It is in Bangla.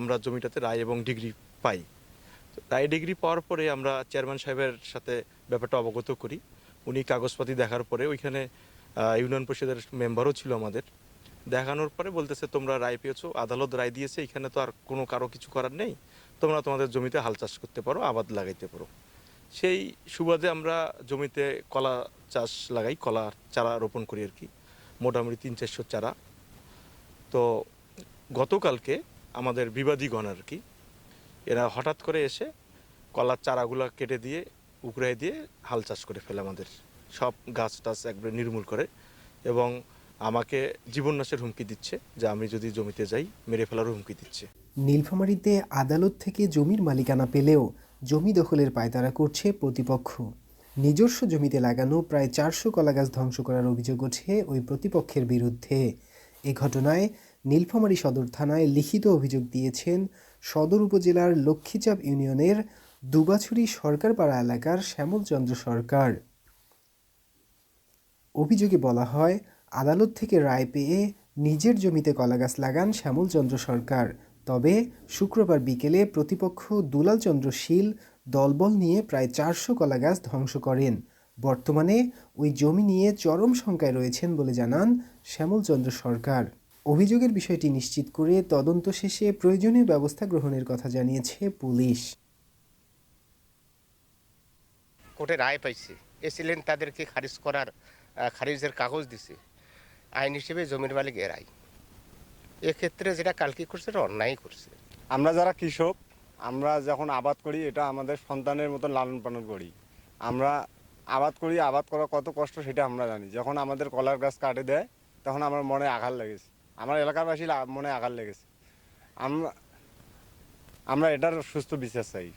আমরা জমিটাতে রায় এবং ডিগ্রি পাই। রায় ডিগ্রি পাওয়ার পরে আমরা চেয়ারম্যান সাহেবের সাথে ব্যাপারটা অবগত করি। উনি কাগজপাতি দেখার পরে ওইখানে ইউনিয়ন পরিষদের মেম্বারও ছিল আমাদের। দেখানোর পরে বলতেছে তোমরা রায় পেয়েছো, আদালত রায় দিয়েছে, এখানে তো আর কারো কিছু করার নেই, তোমরা তোমাদের জমিতে হাল চাষ করতে পারো, আবাদ লাগাইতে পারো। সেই সুবাদে আমরা জমিতে কলা চাষ লাগাই, কলা চারা রোপণ করি আর কি, মোটামুটি 300-400 চারা। তো গতকালকে আমাদের বিবাদীগণ আর কি, এরা হঠাৎ করে এসে কলার চারাগুলো কেটে দিয়ে উপড়াই দিয়ে হাল চাষ করে ফেলে, আমাদের সব গাছ টাছ একবারে নির্মূল করে, এবং আমাকে জীবননাশের হুমকি দিচ্ছে যে আমি যদি জমিতে যাই মেরে ফেলার হুমকি দিচ্ছে। নীলফামারীতে আদালত থেকে জমির মালিকানা পেলেও জমি দখলের পায়তারা করছে প্রতিপক্ষ। নিজস্ব জমিতে লাগানো প্রায় 400 কলাগাছ ধ্বংস করার অভিযোগ ওঠে ওই প্রতিপক্ষের বিরুদ্ধে। এ ঘটনায় নীলফামারী সদর থানায় লিখিত অভিযোগ দিয়েছেন সদর উপজেলার লক্ষ্মীচাপ ইউনিয়নের দুবাছুরি সরকারপাড়া এলাকার শ্যামল চন্দ্র সরকার। অভিযোগে বলা হয়, আদালত থেকে রায় পেয়ে নিজের জমিতে কলাগাছ লাগান শ্যামল চন্দ্র সরকার। তবে শুক্রবার বিকেলে প্রতিপক্ষ দুলাল চন্দ্র শীল দলবল নিয়ে প্রায় 400 কলাগাছ ধ্বংস করেন। বর্তমানে ওই জমি নিয়ে চরম শঙ্কায় রয়েছেন বলে জানান শ্যামল চন্দ্র সরকার। অভিযোগের বিষয়টি নিশ্চিত করে তদন্ত শেষে প্রয়োজনীয় ব্যবস্থা গ্রহণের কথা জানিয়েছে পুলিশ। কোর্টে রায় পাইছে, এসিলেন তাদেরকে খারিজের কাগজ দিছে, আইন হিসেবে জমির মালিক এরাই। এক্ষেত্রে যেটা কালকে করছে এটা অন্যায় করছে। আমরা যারা কৃষক, আমরা যখন আবাদ করি এটা আমাদের সন্তানের মতন লালন পালন করি। আমরা আবাদ করি, আবাদ করা কত কষ্ট সেটা আমরা জানি। যখন আমাদের কলার গাছ কাটে দেয় তখন আমার মনে আঘাত লেগেছে, আমার এলাকাবাসীর মনে আঘাত লেগেছে। আমরা এটার সুস্থ বিচার চাই।